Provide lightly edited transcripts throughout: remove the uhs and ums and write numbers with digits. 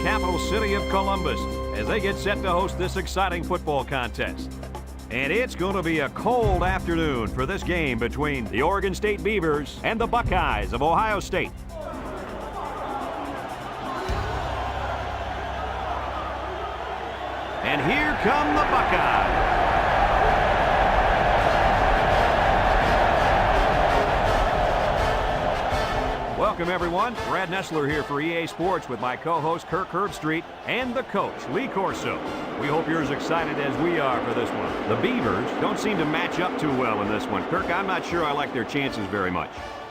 capital city of Columbus as they get set to host this exciting football contest. And it's going to be a cold afternoon for this game between the Oregon State Beavers and the Buckeyes of Ohio State. And here come the Buckeyes. Welcome, everyone. Brad Nessler here for EA Sports with my co-host Kirk Herbstreit and the coach, Lee Corso. We hope you're as excited as we are for this one. The Beavers don't seem to match up too well in this one. Kirk, I'm not sure I like their chances very much.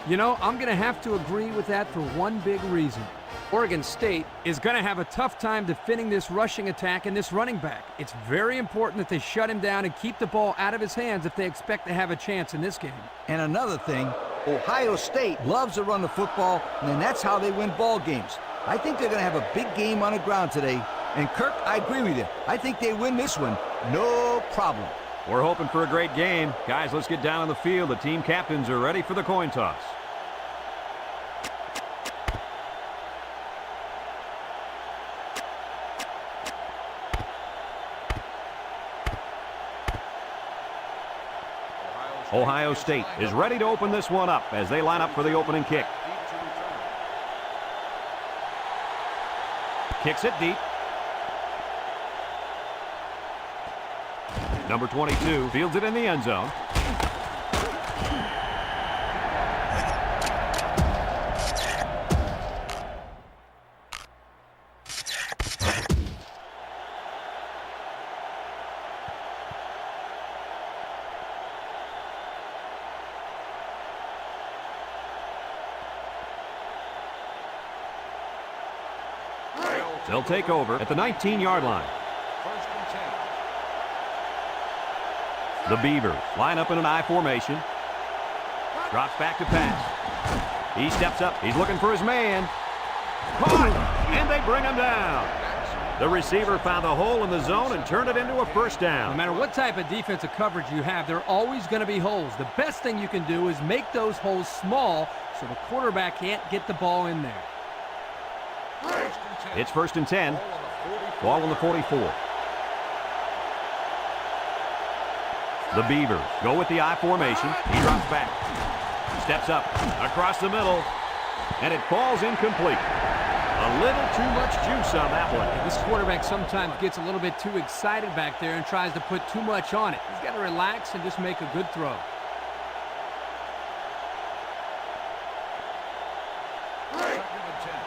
You know, I'm going to have to agree with that for one big reason. Oregon State is going to have a tough time defending this rushing attack and this running back. It's very important that they shut him down and keep the ball out of his hands if they expect to have a chance in this game. And another thing, Ohio State loves to run the football, and that's how they win ball games. I think they're going to have a big game on the ground today. And Kirk, I agree with you. I think they win this one, no problem. We're hoping for a great game. Guys, let's get down on the field. The team captains are ready for the coin toss. Ohio State is ready to open this one up as they line up for the opening kick. Kicks it deep. Number 22 fields it in the end zone. They'll take over at the 19-yard line. The Beavers line up in an I formation. Drops back to pass. He steps up. He's looking for his man. Caught! And they bring him down. The receiver found a hole in the zone and turned it into a first down. No matter what type of defensive coverage you have, there are always going to be holes. The best thing you can do is make those holes small so the quarterback can't get the ball in there. It's 1st and 10. Ball on the 44. The Beavers go with the I formation. He drops back. Steps up across the middle. And it falls incomplete. A little too much juice on that one. This quarterback sometimes gets a little bit too excited back there and tries to put too much on it. He's got to relax and just make a good throw.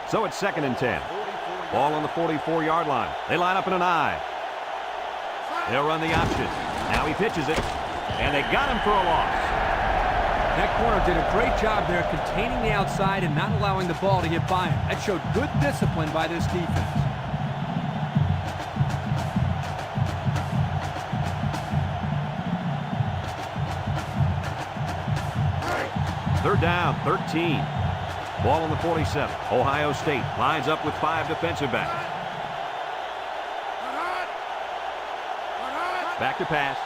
So it's 2nd and 10. Ball on the 44-yard line. They line up in an I. They'll run the option. Now he pitches it, and they got him for a loss. That corner did a great job there containing the outside and not allowing the ball to get by him. That showed good discipline by this defense. Third down, 13. Ball on the 47. Ohio State lines up with 5 defensive backs. Back to pass.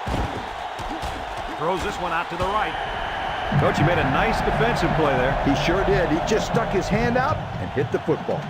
Throws this one out to the right. Coach, he made a nice defensive play there. He sure did. He just stuck his hand out and hit the football.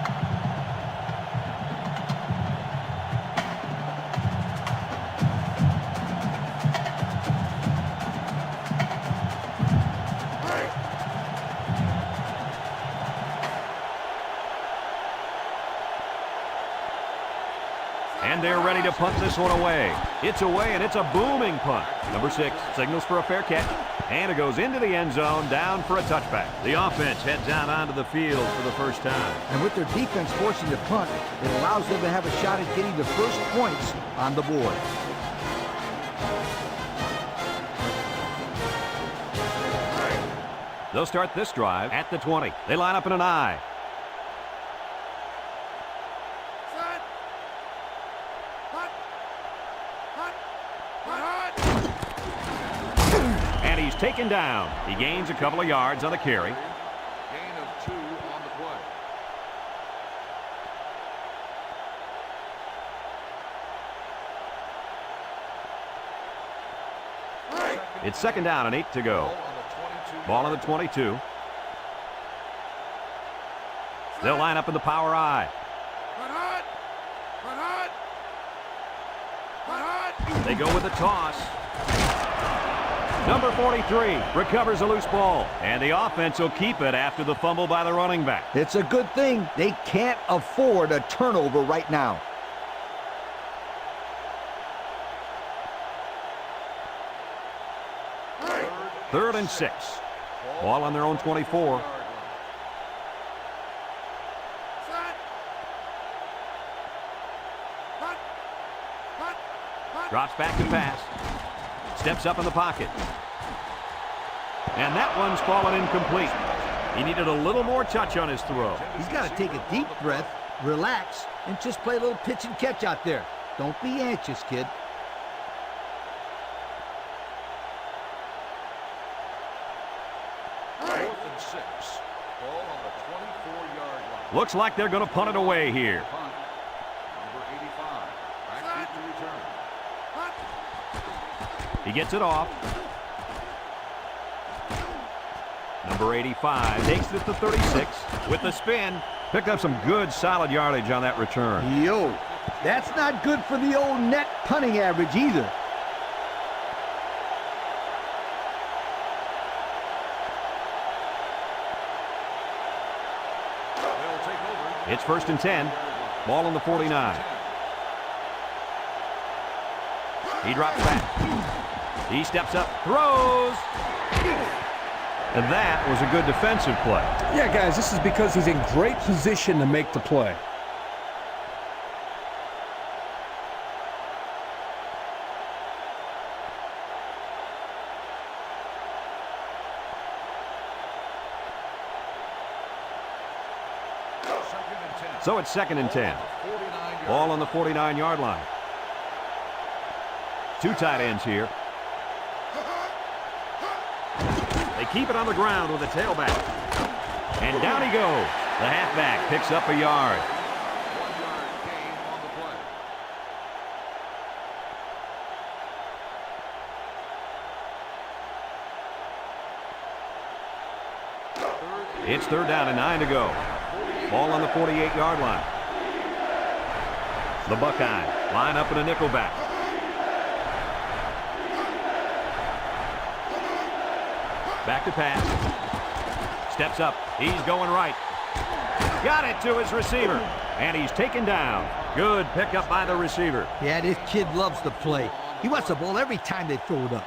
And they're ready to punt this one away. It's away, and it's a booming punt. Number 6 signals for a fair catch, and it goes into the end zone, down for a touchback. The offense heads out onto the field for the first time. And with their defense forcing the punt, it allows them to have a shot at getting the first points on the board. They'll start this drive at the 20. They line up in an I. And he's taken down. He gains a couple of yards on the carry. Gain of 2 on the play. It's 2nd down and 8 to go. Ball on the 22. They'll line up in the power I. They go with the toss. Number 43 recovers a loose ball, and the offense will keep it after the fumble by the running back. It's a good thing. They can't afford a turnover right now. Third and 6. Ball on their own 24. Drops back to pass. Steps up in the pocket. And that one's fallen incomplete. He needed a little more touch on his throw. He's got to take a deep breath, relax, and just play a little pitch and catch out there. Don't be anxious, kid. Looks like they're going to punt it away here. Number 85. Back to return. He gets it off. Number 85 takes it to 36 with the spin. Picked up some good solid yardage on that return. Yo, that's not good for the old net punting average either. It's first and 10. Ball on the 49. He drops back. He steps up, throws. And that was a good defensive play. Yeah, guys, this is because he's in great position to make the play. So it's second and 10. Ball on the 49-yard line. Two tight ends here. They keep it on the ground with a tailback. And down he goes. The halfback picks up a yard. 1 yard gain on the play. It's third down and 9 to go. Ball on the 48-yard line. The Buckeyes line up in a nickelback. Back to pass. Steps up. He's going right. Got it to his receiver. And he's taken down. Good pickup by the receiver. Yeah, this kid loves to play. He wants the ball every time they throw it up.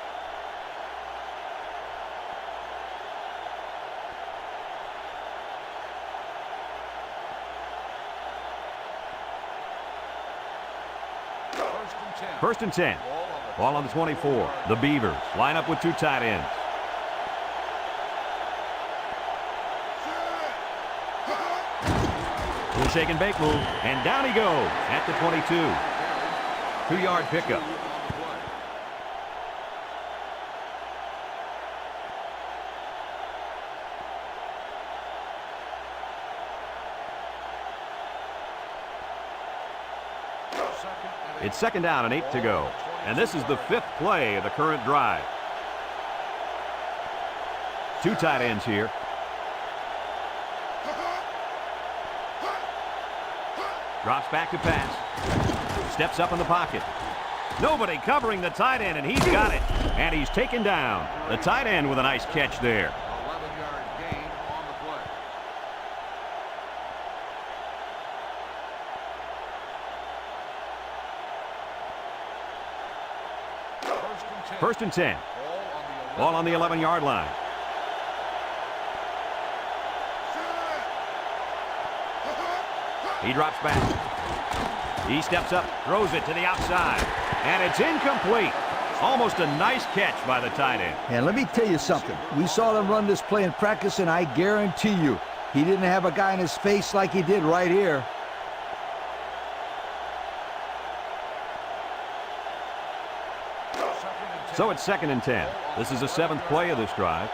First and 10. First and 10. Ball on the 24. The Beavers line up with two tight ends. Little shake and bake move. And down he goes at the 22. 2-yard pickup. It's second down and 8 to go. And this is the 5th play of the current drive. Two tight ends here. Drops back to pass. Steps up in the pocket. Nobody covering the tight end, and he's got it. And he's taken down. The tight end with a nice catch there. 11-yard gain on the play. First and 10. Ball on the 11-yard line. He drops back. He steps up, throws it to the outside. And it's incomplete. Almost a nice catch by the tight end. And let me tell you something. We saw them run this play in practice, and I guarantee you, he didn't have a guy in his face like he did right here. So it's second and 10. This is the 7th play of this drive.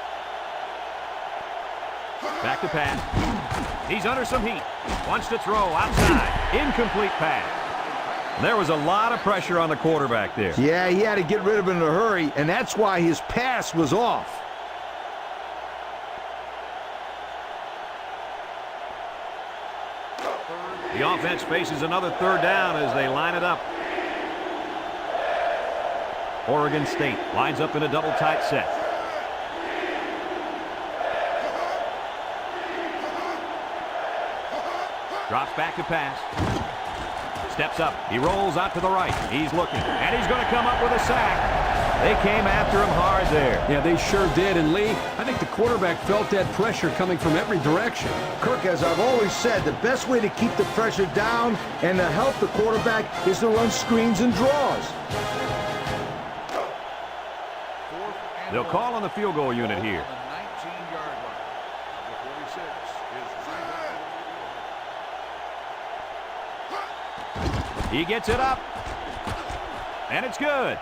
Back to pass. He's under some heat. Wants to throw outside. Incomplete pass. There was a lot of pressure on the quarterback there. Yeah, he had to get rid of it in a hurry, and that's why his pass was off. The offense faces another third down as they line it up. Oregon State lines up in a double tight set. Drops back to pass. Steps up. He rolls out to the right. He's looking. And he's going to come up with a sack. They came after him hard there. Yeah, they sure did. And Lee, I think the quarterback felt that pressure coming from every direction. Kirk, as I've always said, the best way to keep the pressure down and to help the quarterback is to run screens and draws. They'll call on the field goal unit here. On the 19-yard line. Number 46 is He gets it up. And it's good.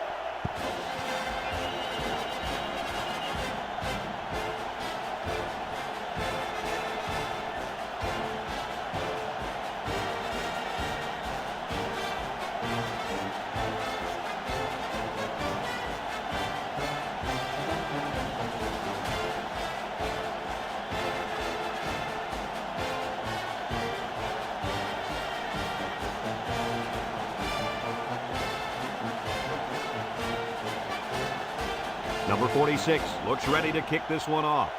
Number 46 looks ready to kick this one off.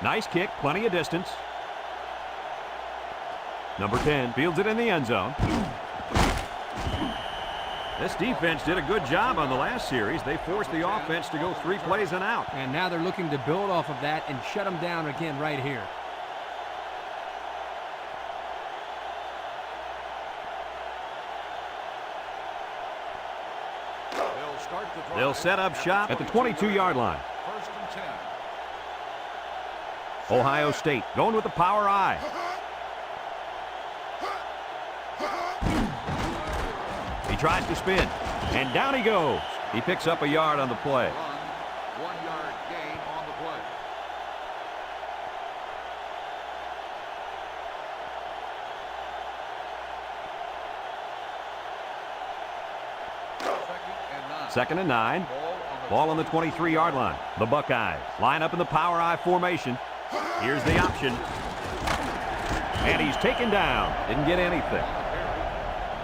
Nice kick, plenty of distance. Number 10 fields it in the end zone. This defense did a good job on the last series. They forced the offense to go 3 plays and out. And now they're looking to build off of that and shut them down again right here. They'll set up shop at the 22-yard line. First and 10. Ohio State going with the power I. He tries to spin, and down he goes. He picks up a yard on the play. 1-yard gain on the play. Second and 9. Ball on the 23-yard line. The Buckeyes line up in the power I formation. Here's the option. And he's taken down. Didn't get anything.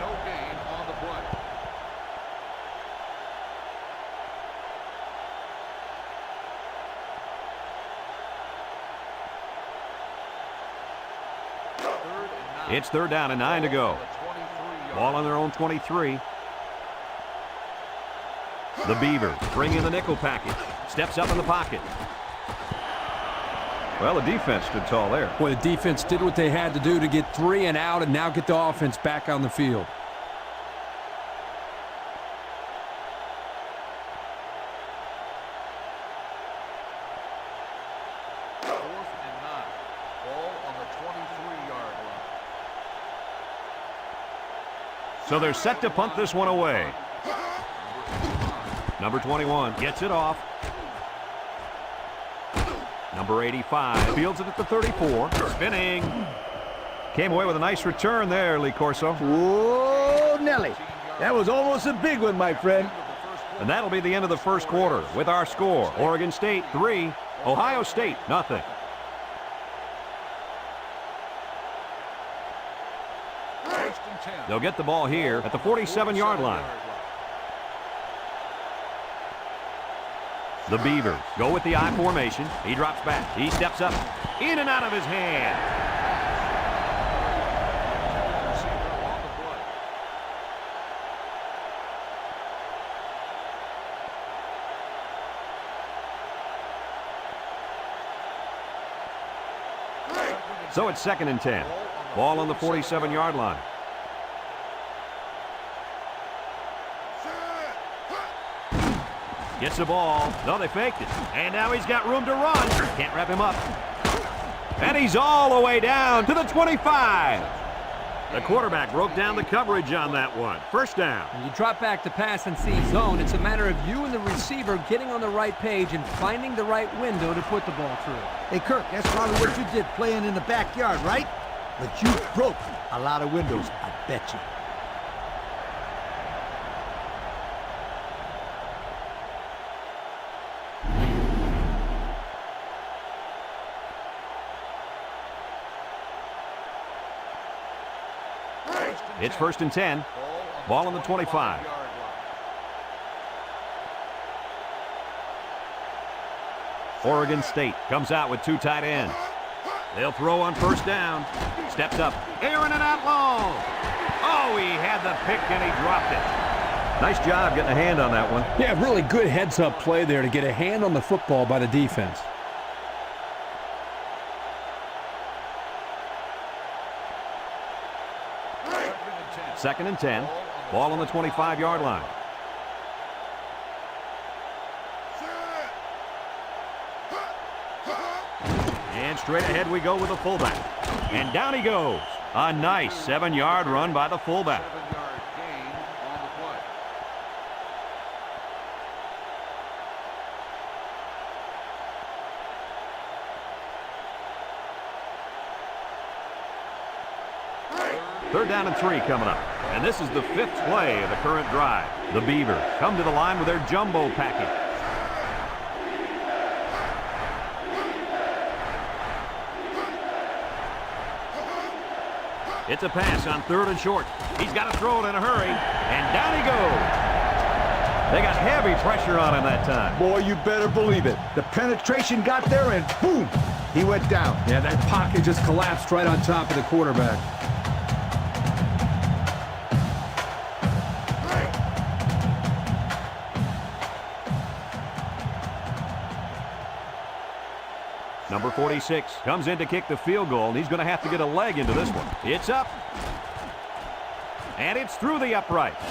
No gain on the play. It's third down and 9 to go. Ball on their own 23. The Beavers bring in the nickel package. Steps up in the pocket. Well, the defense stood tall there. Boy, the defense did what they had to do to get 3 and out and now get the offense back on the field. Fourth and 9. Ball on the 23-yard line. So they're set to punt this one away. Number 21 gets it off. Number 85 fields it at the 34. Spinning. Came away with a nice return there, Lee Corso. Whoa, Nelly. That was almost a big one, my friend. And that'll be the end of the first quarter with our score. Oregon State 3, Ohio State nothing. First and 10. They'll get the ball here at the 47-yard line. The Beavers go with the I formation. He drops back. He steps up. In and out of his hand. Receiver on the play. So it's second and 10. Ball on the 47-yard line. Gets the ball. No, they faked it. And now he's got room to run. Can't wrap him up. And he's all the way down to the 25. The quarterback broke down the coverage on that one. First down. When you drop back to pass and see zone, it's a matter of you and the receiver getting on the right page and finding the right window to put the ball through. Hey, Kirk, that's probably what you did playing in the backyard, right? But you broke a lot of windows, I bet you. It's 1st and 10. Ball on the 25. Oregon State comes out with 2 tight ends. They'll throw on 1st down. Steps up. Airing it out long. Oh, he had the pick and he dropped it. Nice job getting a hand on that one. Yeah, really good heads-up play there to get a hand on the football by the defense. Second and 10. Ball on the 25-yard line. And straight ahead we go with the fullback. And down he goes. A nice 7-yard run by the fullback. 7-yard gain on the play. Third down and 3 coming up. And this is the 5th play of the current drive. The Beavers come to the line with their jumbo package. It's a pass on 3rd and short. He's got to throw it in a hurry. And down he goes. They got heavy pressure on him that time. Boy, you better believe it. The penetration got there and boom, he went down. Yeah, that pocket just collapsed right on top of the quarterback. Number 46 comes in to kick the field goal, and he's going to have to get a leg into this one. It's up. And it's through the uprights.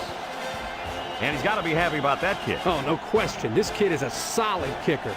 And he's got to be happy about that kick. Oh, no question. This kid is a solid kicker.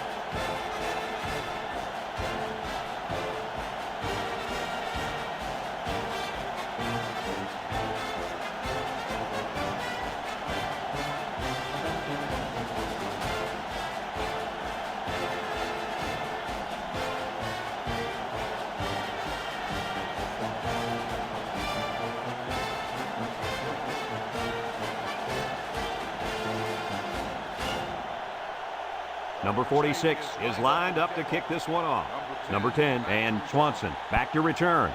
Number 46 is lined up to kick this one off. Number 10, and Swanson back to return.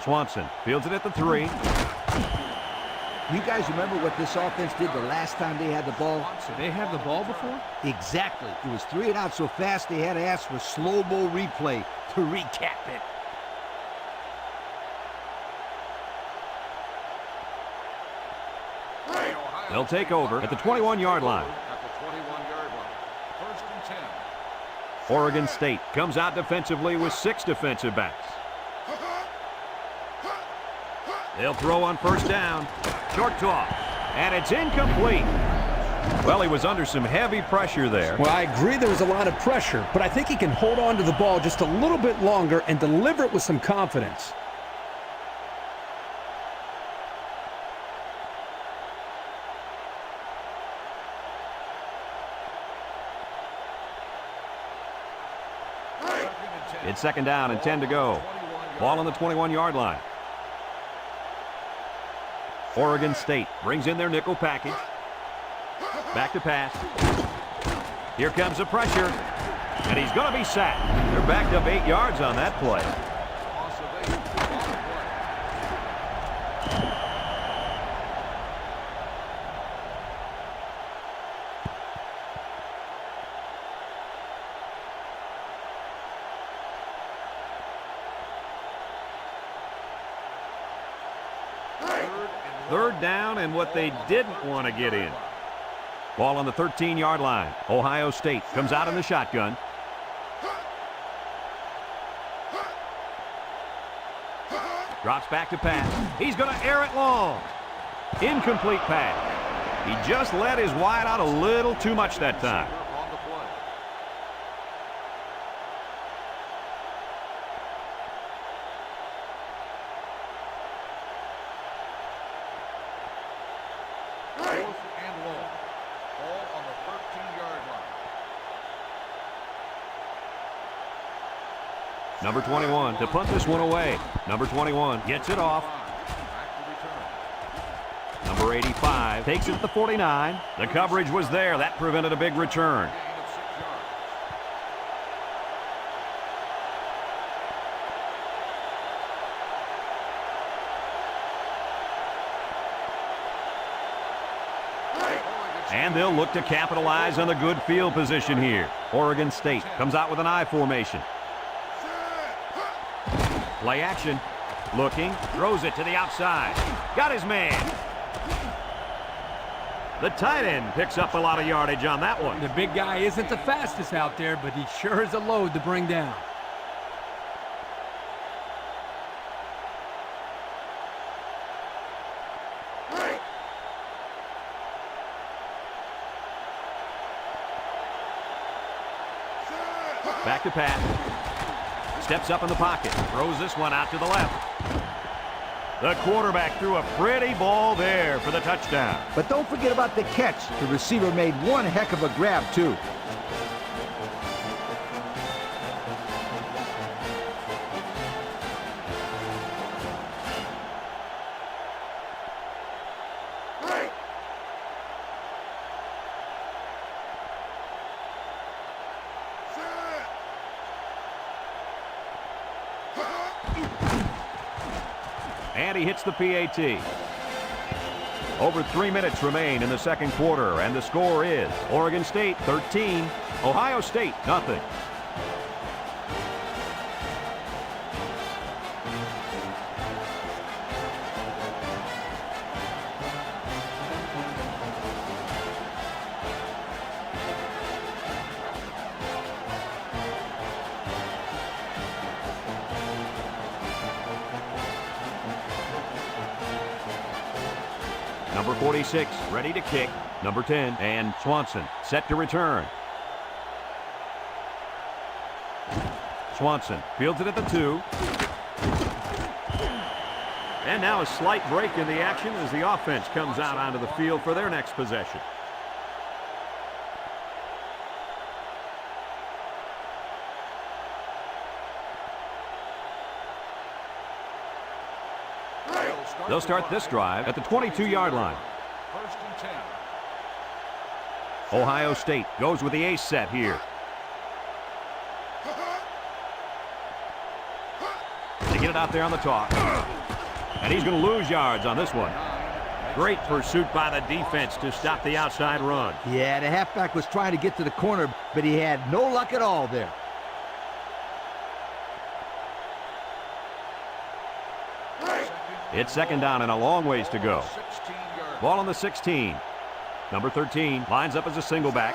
Swanson fields it at the 3. You guys remember what this offense did the last time they had the ball? Did they have the ball before? Exactly. It was 3 and out so fast they had to ask for slow-mo replay to recap it. They'll take over at the 21-yard line. At the 21-yard line. 1st and 10. Oregon State comes out defensively with 6 defensive backs. They'll throw on 1st down. Short toss. And it's incomplete. Well, he was under some heavy pressure there. Well, I agree there was a lot of pressure, but I think he can hold on to the ball just a little bit longer and deliver it with some confidence. It's 2nd down and 10 to go. Ball on the 21-yard line. Oregon State brings in their nickel package. Back to pass. Here comes the pressure. And he's going to be sacked. They're backed up 8 yards on that play. Loss of 8 on the play. Third down and what they didn't want to get in. Ball on the 13-yard line. Ohio State comes out in the shotgun. Drops back to pass. He's going to air it long. Incomplete pass. He just let his wide out a little too much that time. On the play. Number 21 to punt this one away. Number 21 gets it off. Number 85 takes it at the 49. The coverage was there. That prevented a big return. And they'll look to capitalize on the good field position here. Oregon State comes out with an I formation. Play action. Looking. Throws it to the outside. Got his man. The tight end picks up a lot of yardage on that one. The big guy isn't the fastest out there, but he sure is a load to bring down. Back to pass. Steps up in the pocket. Throws this one out to the left. The quarterback threw a pretty ball there for the touchdown. But don't forget about the catch. The receiver made one heck of a grab, too. And he hits the PAT. Over 3 minutes remain in the second quarter, and the score is Oregon State 13, Ohio State nothing. Number 46, ready to kick. Number 10, and Swanson, set to return. Swanson fields it at the 2. And now a slight break in the action as the offense comes out onto the field for their next possession. They'll start this drive at the 22-yard line. First and 10. Ohio State goes with the ace set here. They get it out there on the toss. And he's going to lose yards on this one. Great pursuit by the defense to stop the outside run. Yeah, the halfback was trying to get to the corner, but he had no luck at all there. It's second down and a long ways to go. Ball on the 16. Number 13 lines up as a single back.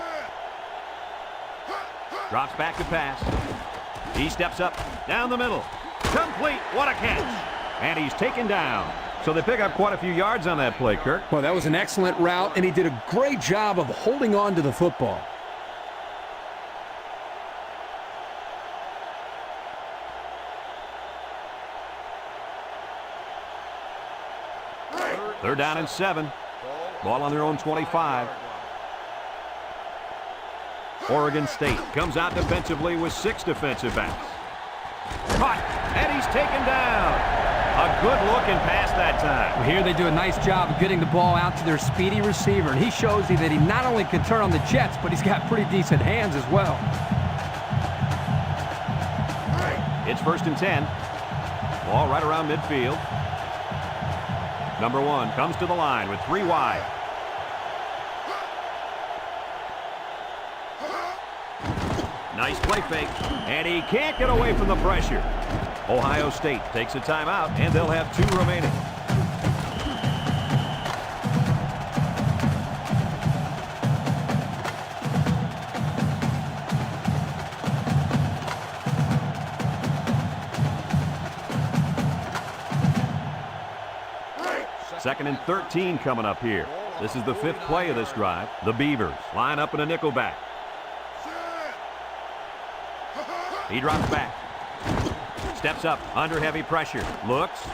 Drops back to pass. He steps up down the middle. Complete. What a catch. And he's taken down. So they pick up quite a few yards on that play, Kirk. Well, that was an excellent route, and he did a great job of holding on to the football. They're down and 7. Ball on their own 25. Oregon State comes out defensively with 6 defensive backs. Caught, and he's taken down. A good looking pass that time. Well, here they do a nice job of getting the ball out to their speedy receiver, and he shows you that he not only can turn on the jets, but he's got pretty decent hands as well. It's first and 10. Ball right around midfield. Number 1 comes to the line with 3 wide. Nice play fake, and he can't get away from the pressure. Ohio State takes a timeout, and they'll have 2 remaining. Second and 13 coming up here. This is the 5th play of this drive. The Beavers line up in a nickel back. He drops back. Steps up under heavy pressure. Looks.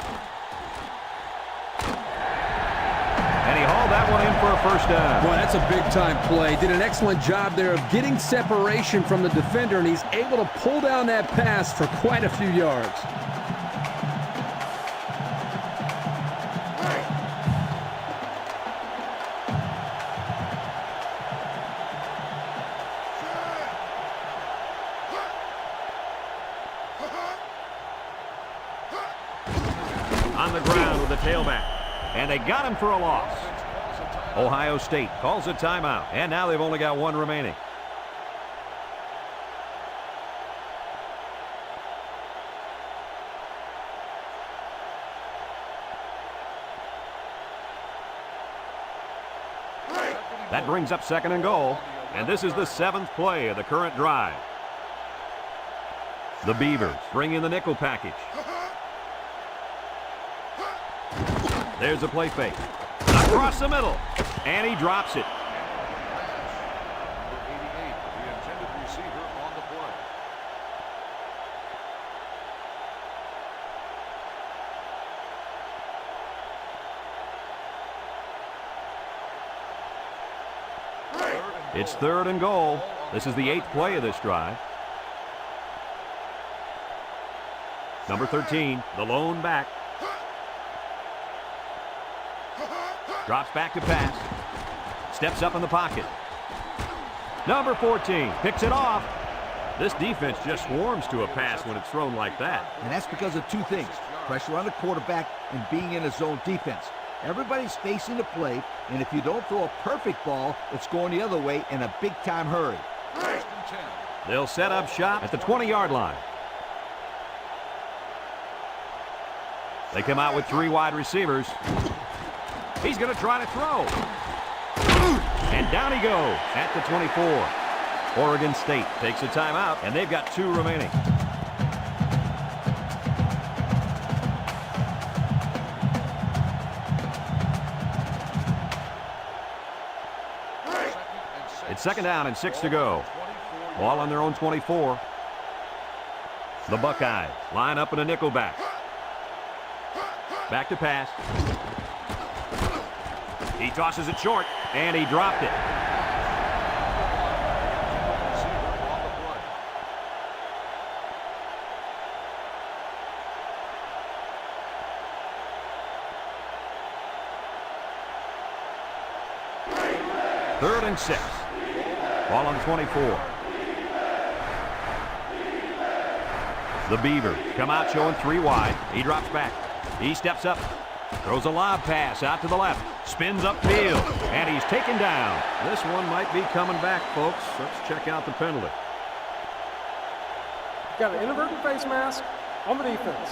And he hauled that one in for a first down. Boy, that's a big-time play. Did an excellent job there of getting separation from the defender, and he's able to pull down that pass for quite a few yards. On the ground with the tailback. And they got him for a loss. Ohio State calls a timeout, and now they've only got one remaining. That brings up 2nd and goal, and this is the 7th play of the current drive. The Beavers bring in the nickel package. There's a play fake. Across the middle, and he drops it. Number 88, the intended receiver on the play. It's 3rd and goal. This is the 8th play of this drive. Number 13, the lone back. Drops back to pass. Steps up in the pocket. Number 14 picks it off. This defense just swarms to a pass when it's thrown like that. And that's because of two things: pressure on the quarterback and being in a zone defense. Everybody's facing the play, and if you don't throw a perfect ball, it's going the other way in a big-time hurry. They'll set up shop at the 20-yard line. They come out with 3 wide receivers. He's going to try to throw. And down he goes at the 24. Oregon State takes a timeout, and they've got 2 remaining. It's 2nd down and 6 to go. Ball on their own 24. The Buckeyes line up in a nickel back. Back to pass. He tosses it short, and he dropped it. Third and 6. Ball on 24. The Beavers come out showing 3 wide. He drops back. He steps up. Throws a lob pass out to the left. Spins upfield. And he's taken down. This one might be coming back, folks. Let's check out the penalty. Got an inadvertent face mask on the defense.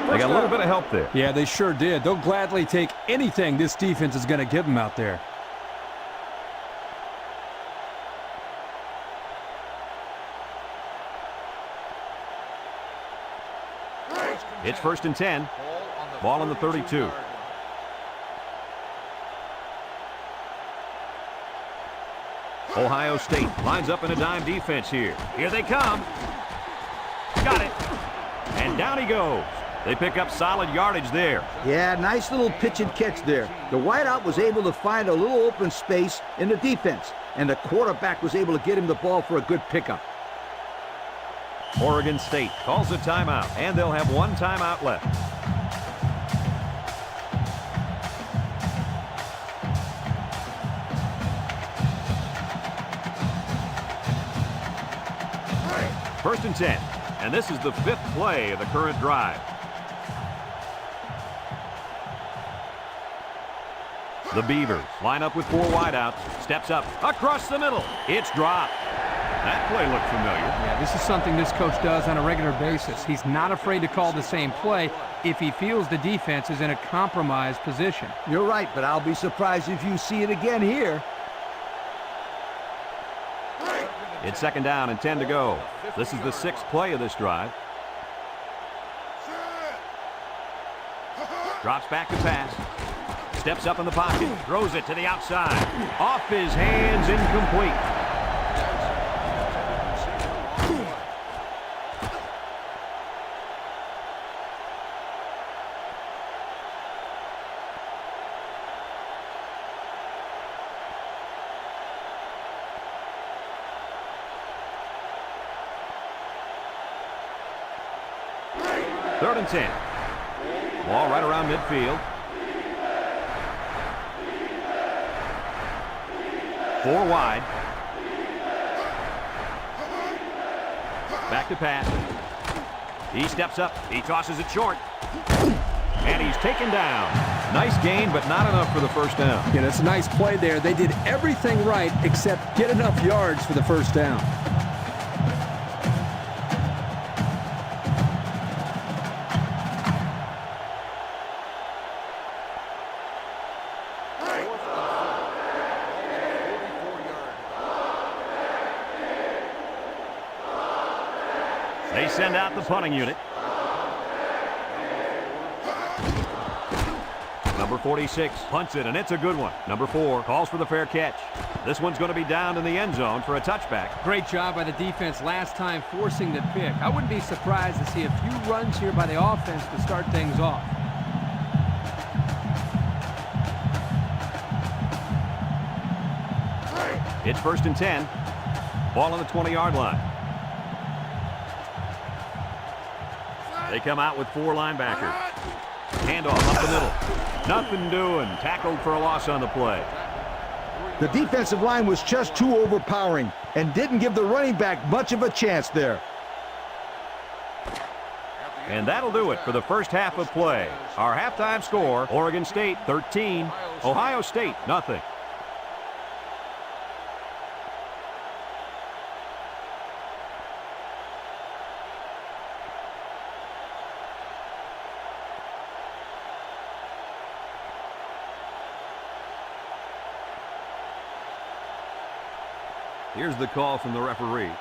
They got a little bit of help there. Yeah, they sure did. They'll gladly take anything this defense is going to give them out there. It's 1st and 10. Ball on the 32. Ohio State lines up in a dime defense here. Here they come. Got it. And down he goes. They pick up solid yardage there. Yeah, nice little pitch and catch there. The wideout was able to find a little open space in the defense, and the quarterback was able to get him the ball for a good pickup. Oregon State calls a timeout, and they'll have 1 timeout left. First and 10, and this is the 5th play of the current drive. The Beavers line up with 4 wideouts. Steps up across the middle. It's dropped. That play looked familiar. Yeah, this is something this coach does on a regular basis. He's not afraid to call the same play if he feels the defense is in a compromised position. You're right, but I'll be surprised if you see it again here. It's 2nd down and 10 to go. This is the 6th play of this drive. Drops back to pass. Steps up in the pocket. Throws it to the outside. Off his hands, incomplete. Third and 10. Ball right around midfield. 4 wide. Back to pass. He steps up. He tosses it short. and he's taken down. Nice gain, but not enough for the first down. Yeah, that's a nice play there. They did everything right except get enough yards for the first down. They send out the punting unit. Number 46 punts it, and it's a good one. Number 4 calls for the fair catch. This one's going to be down in the end zone for a touchback. Great job by the defense last time forcing the pick. I wouldn't be surprised to see a few runs here by the offense to start things off. It's 1st and 10. Ball on the 20-yard line. They come out with 4 linebackers. Handoff up the middle. Nothing doing. Tackled for a loss on the play. The defensive line was just too overpowering and didn't give the running back much of a chance there. And that'll do it for the first half of play. Our halftime score, Oregon State 13, Ohio State nothing. Here's the call from the referee.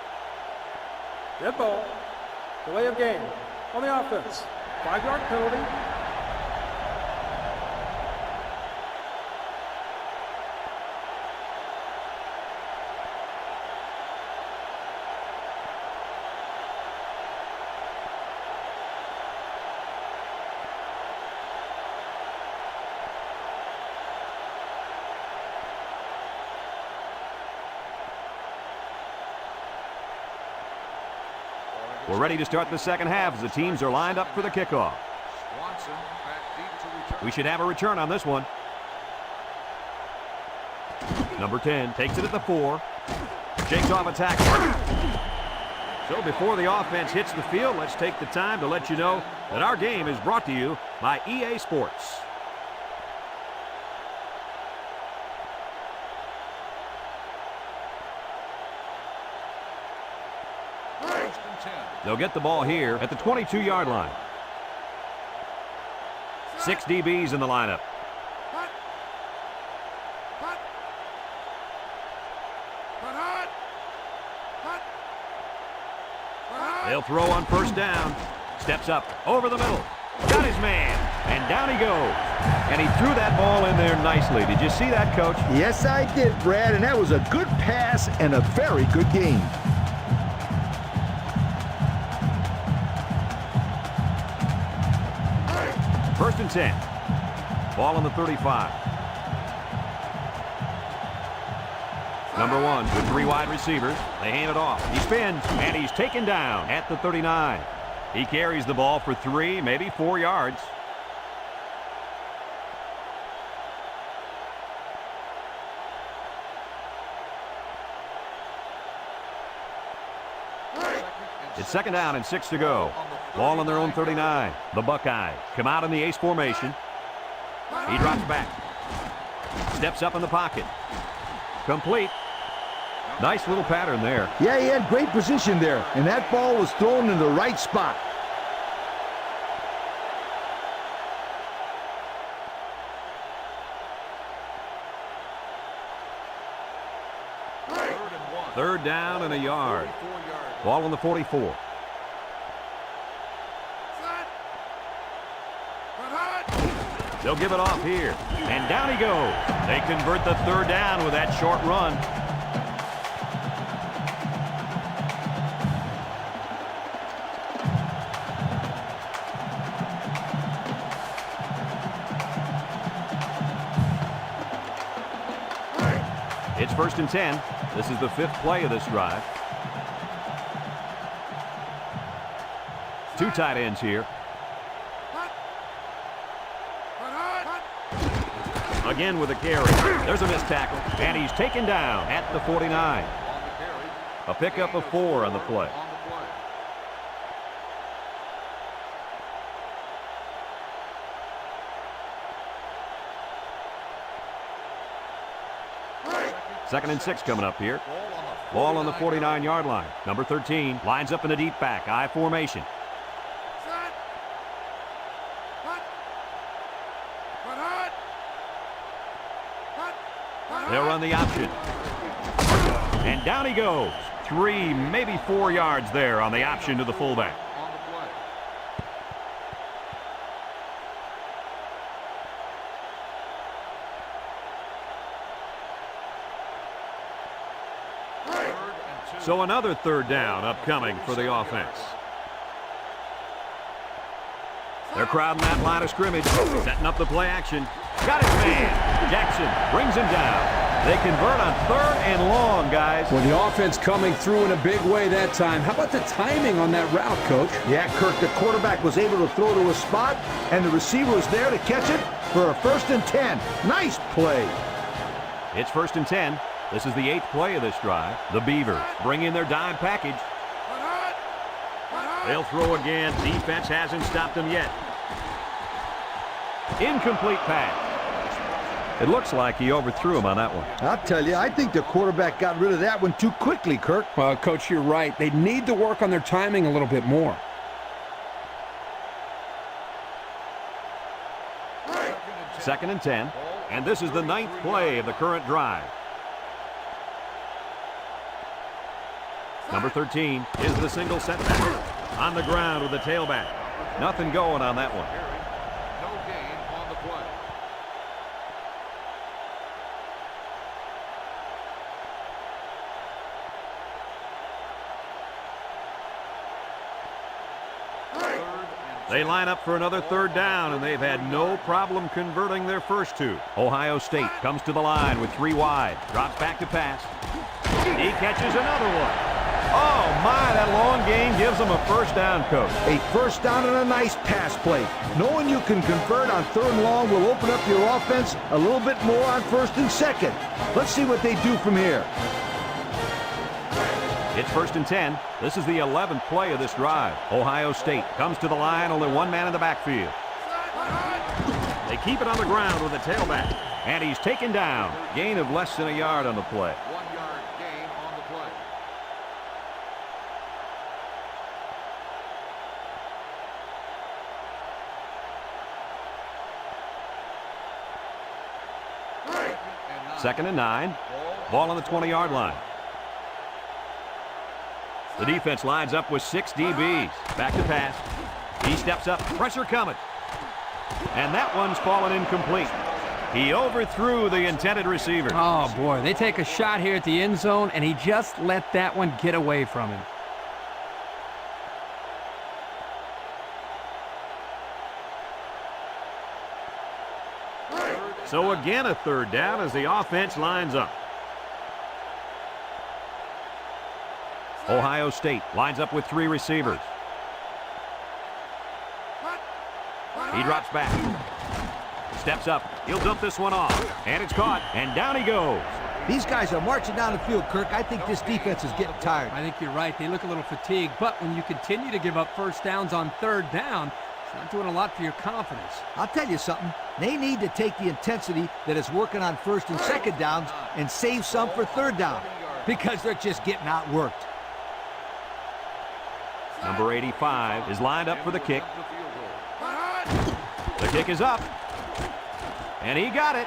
Dead ball. Delay of game on the offense. 5-yard penalty. We're ready to start the second half as the teams are lined up for the kickoff. We should have a return on this one. Number 10 takes it at the 4. Shakes off a tackle. So before the offense hits the field, let's take the time to let you know that our game is brought to you by EA Sports. They'll get the ball here at the 22-yard line. 6 DBs in the lineup. They'll throw on first down. Steps up over the middle. Got his man. And down he goes. And he threw that ball in there nicely. Did you see that, Coach? Yes, I did, Brad, and that was a good pass and a very good game. First and 10. Ball on the 35. Number 1 with 3 wide receivers. They hand it off. He spins, and he's taken down at the 39. He carries the ball for 3, maybe 4 yards. It's 2nd down and 6 to go. Ball on their own 39. The Buckeyes come out in the ace formation. He drops back. Steps up in the pocket. Complete. Nice little pattern there. Yeah, he had great position there, and that ball was thrown in the right spot. Third down and a yard. Ball on the 44. They'll give it off here. And down he goes. They convert the 3rd down with that short run. It's 1st and 10. This is the 5th play of this drive. 2 tight ends here. Again with a carry. There's a missed tackle, and he's taken down at the 49. A pickup of 4 on the play. 2nd and 6 coming up here. Ball on the 49-yard line. Number 13 lines up in the deep back. I formation. They'll run the option. And down he goes. 3, maybe 4 yards there on the option to the fullback. So another 3rd down upcoming for the offense. They're crowding that line of scrimmage, setting up the play action. Got his man. Jackson brings him down. They convert on 3rd and long, guys. Well, the offense coming through in a big way that time. How about the timing on that route, Coach? Yeah, Kirk, the quarterback was able to throw to a spot, and the receiver was there to catch it for a 1st and 10. Nice play. It's 1st and 10. This is the 8th play of this drive. The Beavers bring in their dime package. They'll throw again. Defense hasn't stopped them yet. Incomplete pass. It looks like he overthrew him on that one. I'll tell you, I think the quarterback got rid of that one too quickly, Kirk. Coach, you're right. They need to work on their timing a little bit more. Second and 10. And this is the 9th play of the current drive. Number 13 is the single setback. On the ground with the tailback. Nothing going on that one. No gain on the play. They line up for another 3rd down, and they've had no problem converting their first 2. Ohio State comes to the line with 3 wide. Drops back to pass. He catches another one. Oh, my, that long gain gives them a 1st down, Coach. A 1st down and a nice pass play. Knowing you can convert on 3rd and long will open up your offense a little bit more on 1st and 2nd. Let's see what they do from here. It's 1st and 10. This is the 11th play of this drive. Ohio State comes to the line, only 1 man in the backfield. They keep it on the ground with the tailback, and he's taken down. Gain of less than a yard on the play. 1 yard gain on the play. Second and 9. Ball on the 20-yard line. The defense lines up with 6 DBs. Back to pass. He steps up. Pressure coming. And that one's fallen incomplete. He overthrew the intended receiver. Oh, boy. They take a shot here at the end zone, and he just let that one get away from him. So again, a 3rd down as the offense lines up. Ohio State lines up with 3 receivers. He drops back. Steps up. He'll dump this one off. And it's caught. And down he goes. These guys are marching down the field, Kirk. I think this defense is getting tired. I think you're right. They look a little fatigued. But when you continue to give up 1st downs on 3rd down, it's not doing a lot for your confidence. I'll tell you something. They need to take the intensity that is working on 1st and 2nd downs and save some for 3rd down because they're just getting outworked. Number 85 is lined up for the kick. The kick is up. And he got it.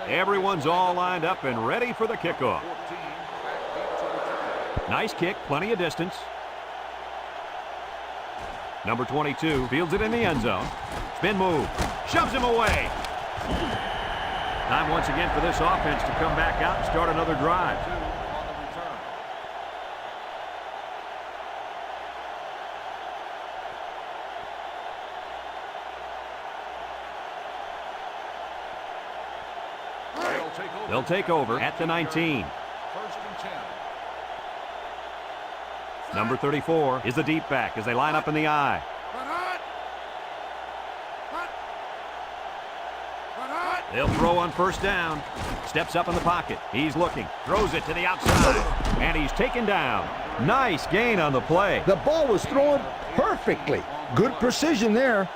Everyone's all lined up and ready for the kickoff. Nice kick, plenty of distance. Number 22 fields it in the end zone. Spin move, shoves him away. Time once again for this offense to come back out and start another drive. They'll take over at the 19. First and 10. Number 34 is the deep back as they line up in the I. They'll throw on first down. Steps up in the pocket. He's looking. Throws it to the outside. And he's taken down. Nice gain on the play. The ball was thrown perfectly. Good precision there.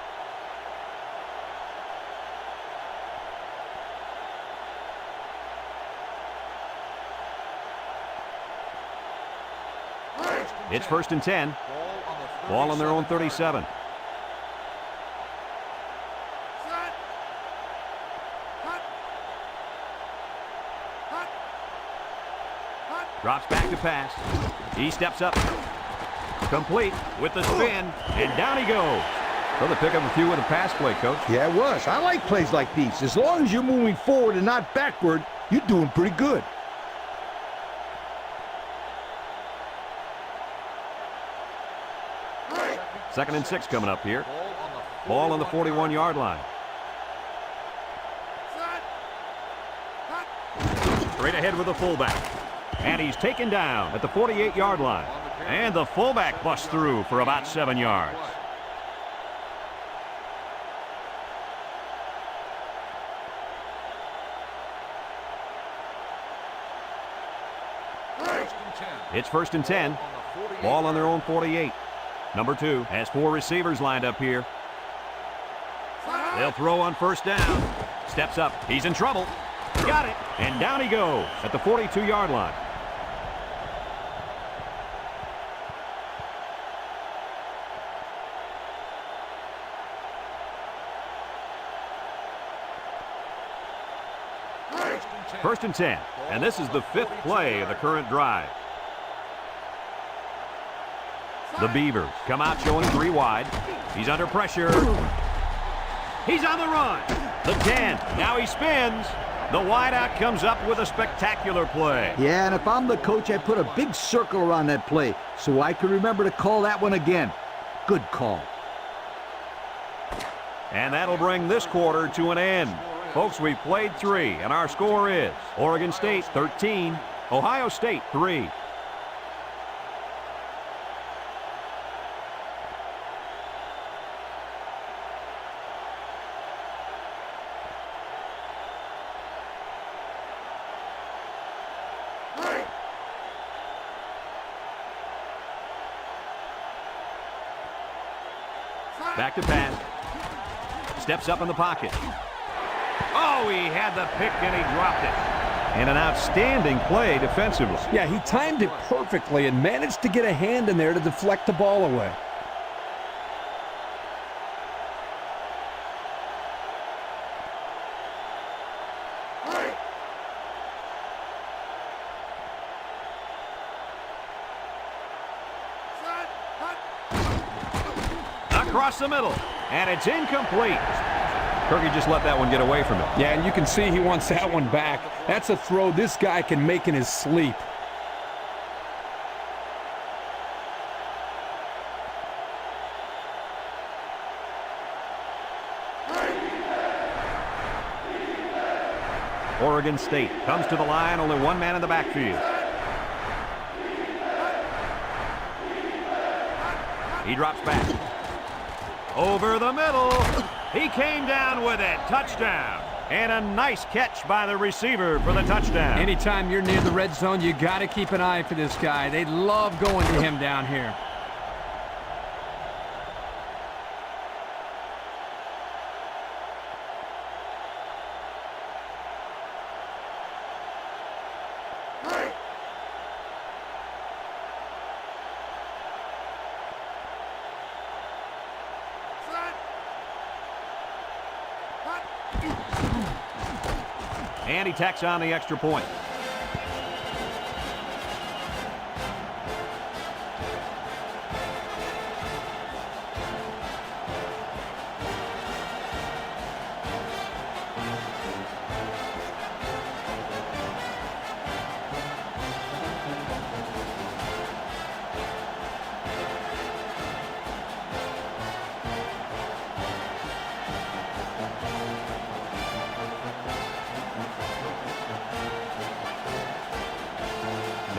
It's first and 10. Ball on their own 37. Drops back to pass. He steps up. Complete with the spin. And down he goes. So they pick up a few with a pass play, Coach. Yeah, it was. I like plays like these. As long as you're moving forward and not backward, you're doing pretty good. Second and 6 coming up here. Ball on the 41-yard line. Straight ahead with the fullback. And he's taken down at the 48-yard line. And the fullback busts through for about 7 yards. It's first and 10. Ball on their own 48. Number 2 has 4 receivers lined up here. They'll throw on first down. Steps up. He's in trouble. Got it. And down he goes at the 42-yard line. First and 10. And this is the 5th play of the current drive. The Beavers come out showing 3 wide. He's under pressure. He's on the run. The 10. Now he spins. The wideout comes up with a spectacular play. Yeah, and if I'm the coach, I put a big circle around that play so I can remember to call that one again. Good call. And that'll bring this quarter to an end. Folks, we've played 3, and our score is Oregon State 13, Ohio State 3. Back to pass. Steps up in the pocket. Oh, he had the pick and he dropped it. And an outstanding play defensively. Yeah, he timed it perfectly and managed to get a hand in there to deflect the ball away. Across the middle, and it's incomplete. Kirky just let that one get away from him. Yeah, and you can see he wants that one back. That's a throw this guy can make in his sleep. Oregon State comes to the line, only 1 man in the backfield. He drops back. Over the middle. He came down with it. Touchdown. And a nice catch by the receiver for the touchdown. Anytime you're near the red zone, you got to keep an eye for this guy. They love going to him down here. And he tacks on the extra point.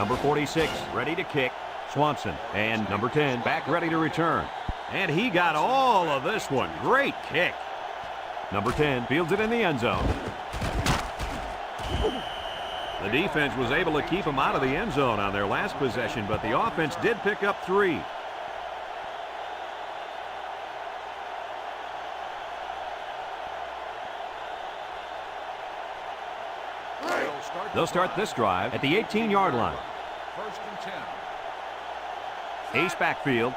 Number 46, ready to kick, Swanson. And number 10, back ready to return. And he got all of this one. Great kick. Number 10 fields it in the end zone. The defense was able to keep him out of the end zone on their last possession, but the offense did pick up 3. They'll start this drive at the 18-yard line. First and 10. Ace backfield.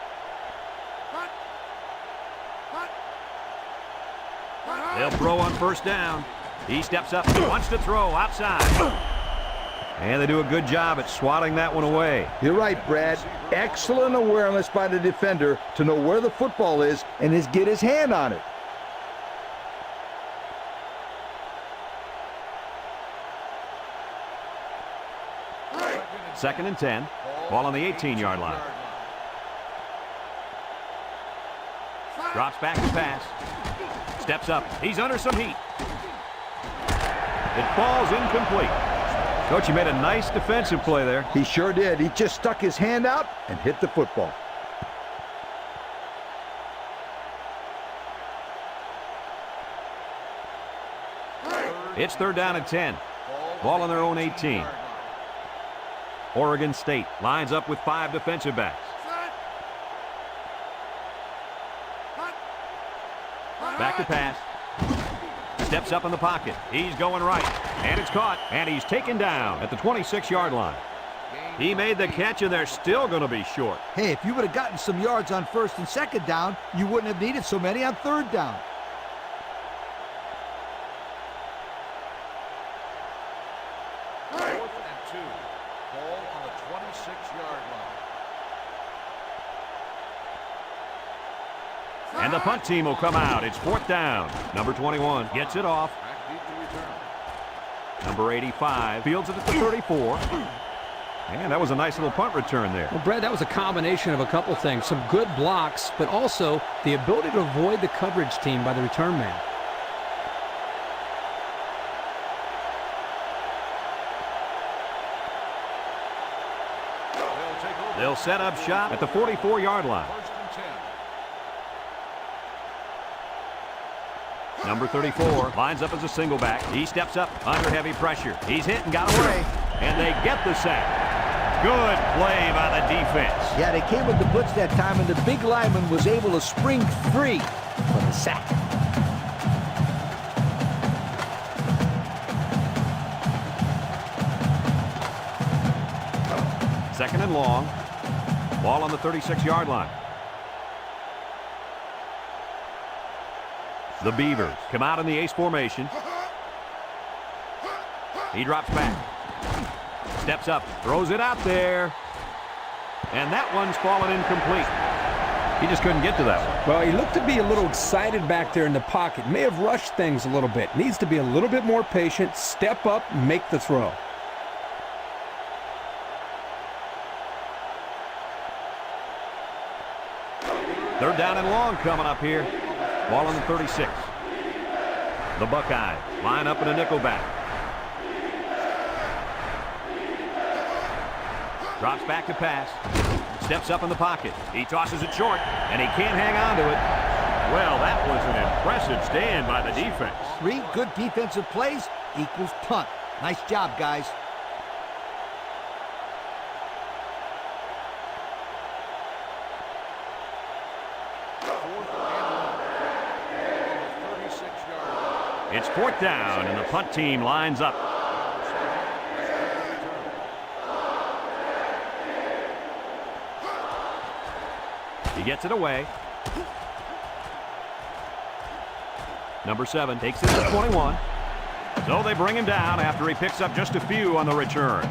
They'll throw on first down. He steps up, wants to throw outside. And they do a good job at swatting that one away. You're right, Brad. Excellent awareness by the defender to know where the football is and get his hand on it. Second and 10. Ball on the 18-yard line. Drops back to pass. Steps up. He's under some heat. It falls incomplete. Coach, he made a nice defensive play there. He sure did. He just stuck his hand out and hit the football. It's third down and 10. Ball on their own 18. Oregon State lines up with 5 defensive backs. Back to pass. Steps up in the pocket. He's going right. And it's caught. And he's taken down at the 26-yard line. He made the catch, and they're still going to be short. Hey, if you would have gotten some yards on first and second down, you wouldn't have needed so many on third down. And the punt team will come out. It's fourth down. Number 21 gets it off. Number 85 fields it at the 34. And that was a nice little punt return there. Well, Brad, that was a combination of a couple things. Some good blocks, but also the ability to avoid the coverage team by the return man. They'll set up shop at the 44-yard line. Number 34 lines up as a single back. He steps up under heavy pressure. He's hit and got away. And they get the sack. Good play by the defense. Yeah, they came with the blitz that time, and the big lineman was able to spring free for the sack. Second and long. Ball on the 36-yard line. The Beavers come out in the ace formation. He drops back. Steps up, throws it out there. And that one's fallen incomplete. He just couldn't get to that one. Well, he looked to be a little excited back there in the pocket. May have rushed things a little bit. Needs to be a little bit more patient, step up, make the throw. Third down and long coming up here. Ball on the 36. The Buckeyes line up in a nickel back. Drops back to pass. Steps up in the pocket. He tosses it short, and he can't hang on to it. Well, that was an impressive stand by the defense. 3 good defensive plays equals punt. Nice job, guys. It's fourth down, and the punt team lines up. He gets it away. Number 7 takes it to the 21. So they bring him down after he picks up just a few on the return.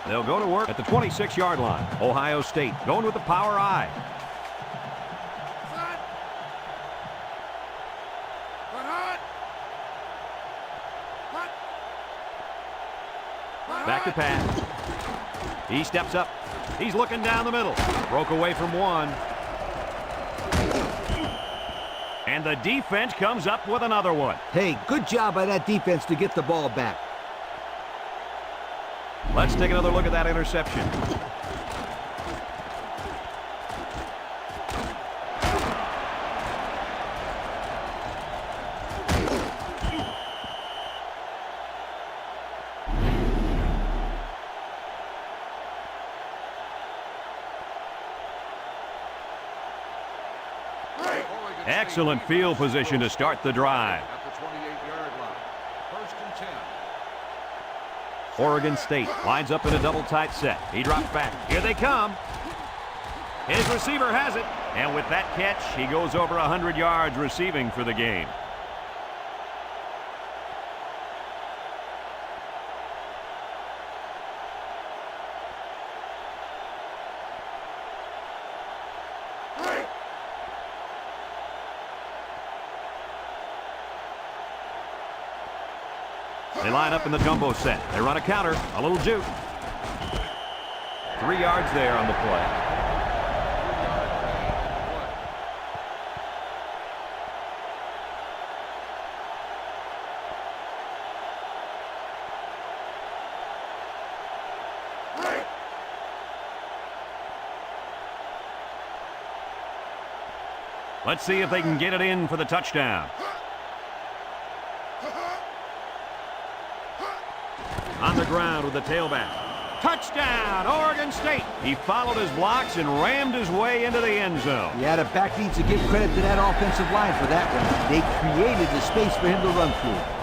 They'll go to work at the 26-yard line. Ohio State going with the power I. Back to pass. He steps up. He's looking down the middle. Broke away from one. And the defense comes up with another one. Hey, good job by that defense to get the ball back. Let's take another look at that interception. Excellent field position to start the drive. At the 28-yard line. First and 10. Oregon State lines up in a double tight set. He drops back. Here they come. His receiver has it. And with that catch, he goes over 100 yards receiving for the game. They line up in the jumbo set. They run a counter, a little juke. 3 yards there on the play. Let's see if they can get it in for the touchdown. On the ground with the tailback. Touchdown, Oregon State. He followed his blocks and rammed his way into the end zone. Yeah, the back needs to give credit to that offensive line for that one. They created the space for him to run through.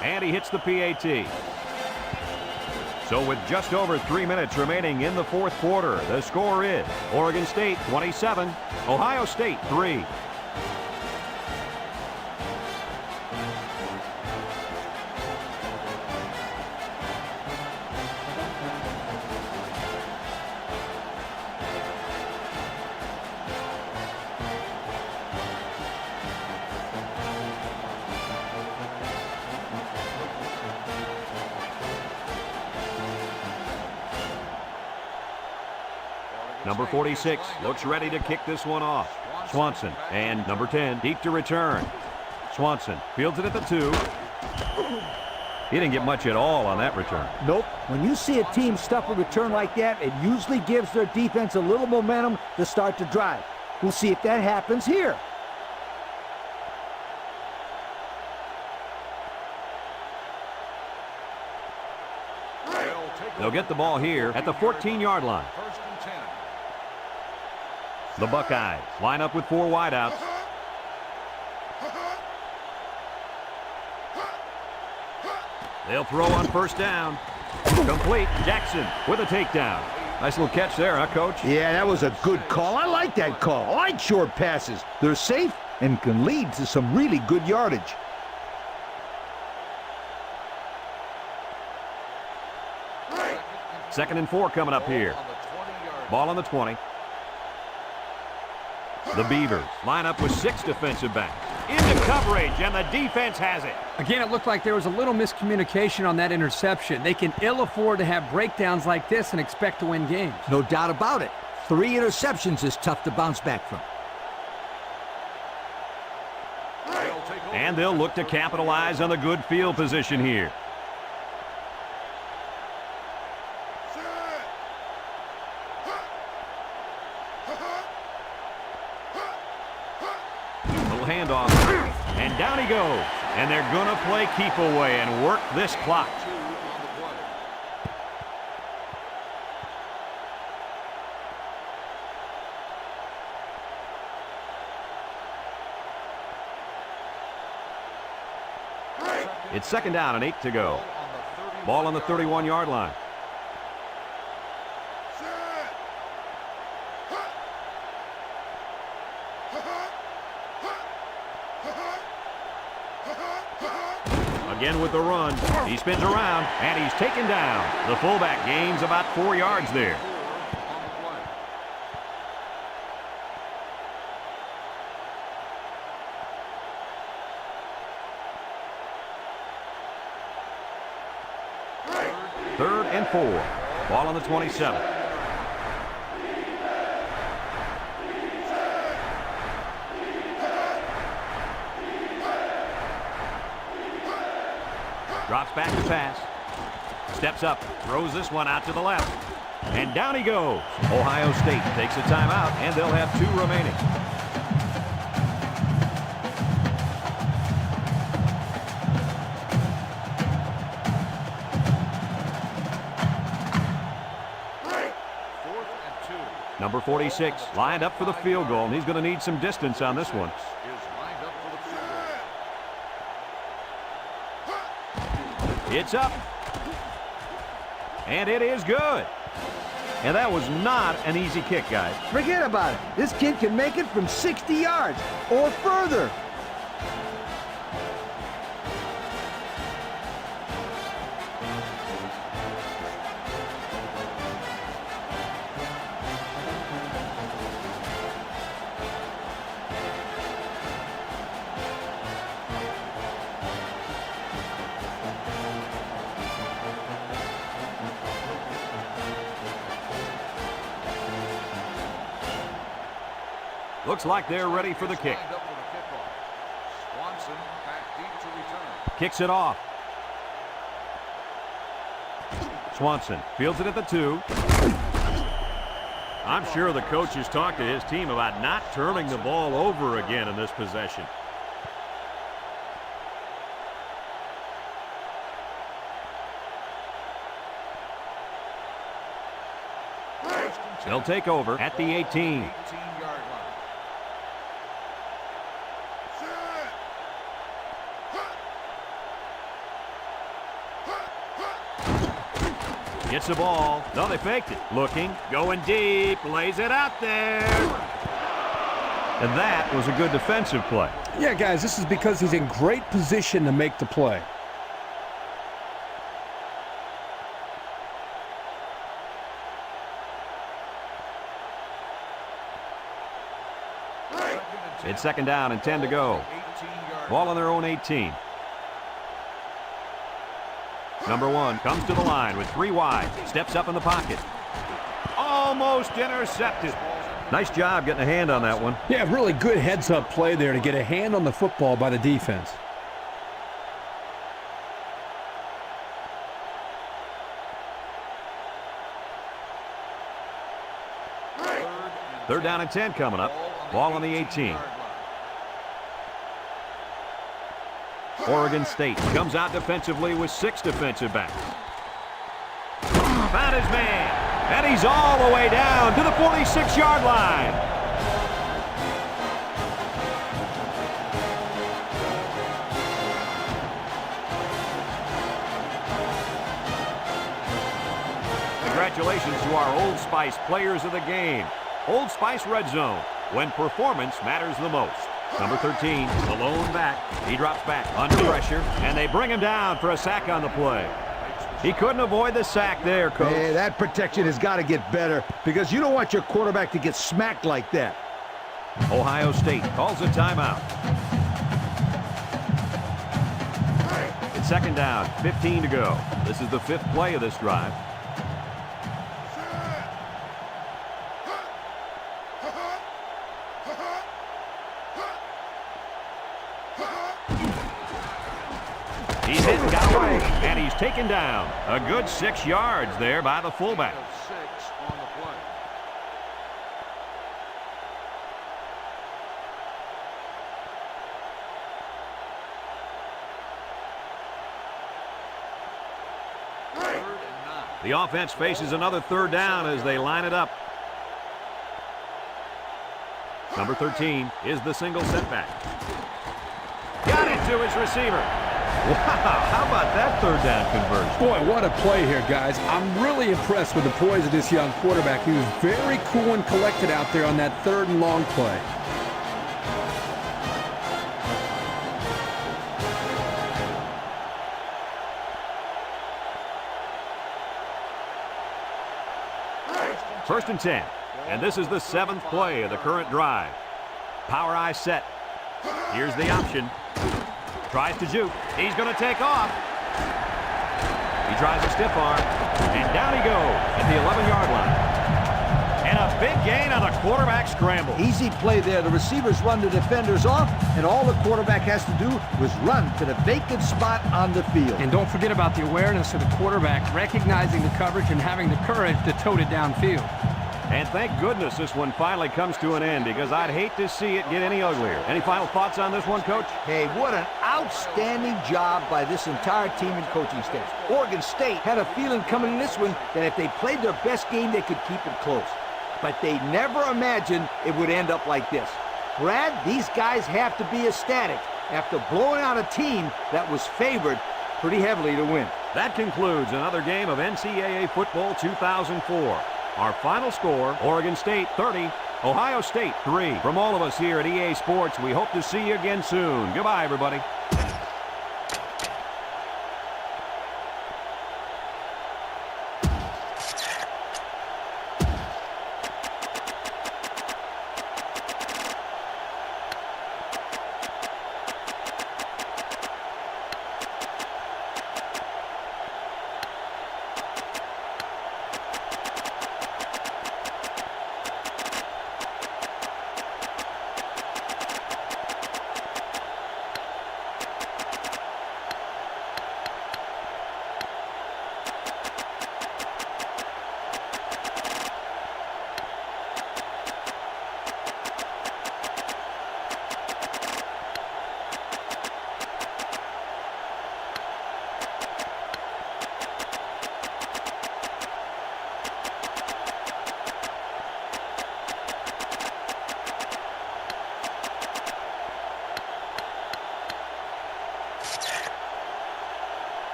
And he hits the PAT. So with just over 3 minutes remaining in the fourth quarter, the score is Oregon State 27, Ohio State 3. Number 46 looks ready to kick this one off. Swanson, and number 10 deep to return. Swanson fields it at the 2. He didn't get much at all on that return. Nope. When you see a team stuff a return like that, it usually gives their defense a little momentum to start the drive. We'll see if that happens here. They'll get the ball here at the 14-yard line. First and 10. The Buckeyes line up with 4 wideouts. They'll throw on first down. Complete. Jackson with a takedown. Nice little catch there, huh, Coach? Yeah, that was a good call. I like that call. I like short passes. They're safe and can lead to some really good yardage. Second and 4 coming up here. Ball on the 20. The Beavers line up with 6 defensive backs. Into coverage, and the defense has it. Again, it looked like there was a little miscommunication on that interception. They can ill afford to have breakdowns like this and expect to win games. No doubt about it. 3 interceptions is tough to bounce back from. And they'll look to capitalize on the good field position here. Little handoff, and down he goes. And they're going to play keep away and work this clock. It's second down and 8 to go. Ball on the 31-yard line. Again with the run. He spins around, and he's taken down. The fullback gains about 4 yards there. Third and 4. Ball on the 27. Drops back to pass. Steps up. Throws this one out to the left. And down he goes. Ohio State takes a timeout, and they'll have 2 remaining. Number 46 lined up for the field goal, and he's going to need some distance on this one. It's up. And it is good. And that was not an easy kick, guys. Forget about it. This kid can make it from 60 yards or further. Looks like they're ready for the kick. Kicks it off. Swanson fields it at the 2. I'm sure the coach has talked to his team about not turning the ball over again in this possession. They'll take over at the 18. Gets the ball. No, they faked it. Looking, going deep, lays it out there. And that was a good defensive play. Yeah, guys, this is because he's in great position to make the play. It's second down and 10 to go. Ball on their own 18. Number 1 comes to the line with 3 wide. Steps up in the pocket. Almost intercepted. Nice job getting a hand on that one. Yeah, really good heads-up play there to get a hand on the football by the defense. Third down and 10 coming up. Ball on the 18. Oregon State comes out defensively with 6 defensive backs. Found his man, and he's all the way down to the 46-yard line. Congratulations to our Old Spice players of the game. Old Spice Red Zone, when performance matters the most. Number 13, the lone back. He drops back under pressure, and they bring him down for a sack on the play. He couldn't avoid the sack there, Coach. Hey, that protection has got to get better because you don't want your quarterback to get smacked like that. Ohio State calls a timeout. It's second down, 15 to go. This is the 5th play of this drive. He's hit and got away, and he's taken down. A good 6 yards there by the fullback. 6 on the play. Third and 9. The offense faces another third down as they line it up. Number 13 is the single setback. Got it to his receiver. Wow, how about that third down conversion? Boy, what a play here, guys. I'm really impressed with the poise of this young quarterback. He was very cool and collected out there on that 3rd and long play. First and 10. And this is the 7th play of the current drive. Power eye set. Here's the option. Tries to juke. He's going to take off. He tries a stiff arm. And down he goes at the 11-yard line. And a big gain on a quarterback scramble. Easy play there. The receivers run the defenders off, and all the quarterback has to do was run to the vacant spot on the field. And don't forget about the awareness of the quarterback, recognizing the coverage and having the courage to tote it downfield. And thank goodness this one finally comes to an end, because I'd hate to see it get any uglier. Any final thoughts on this one, Coach? Hey, what an outstanding job by this entire team and coaching staff. Oregon State had a feeling coming in this one that if they played their best game, they could keep it close. But they never imagined it would end up like this. Brad, these guys have to be ecstatic after blowing out a team that was favored pretty heavily to win. That concludes another game of NCAA Football 2004. Our final score, Oregon State 30, Ohio State 3. From all of us here at EA Sports, we hope to see you again soon. Goodbye, everybody.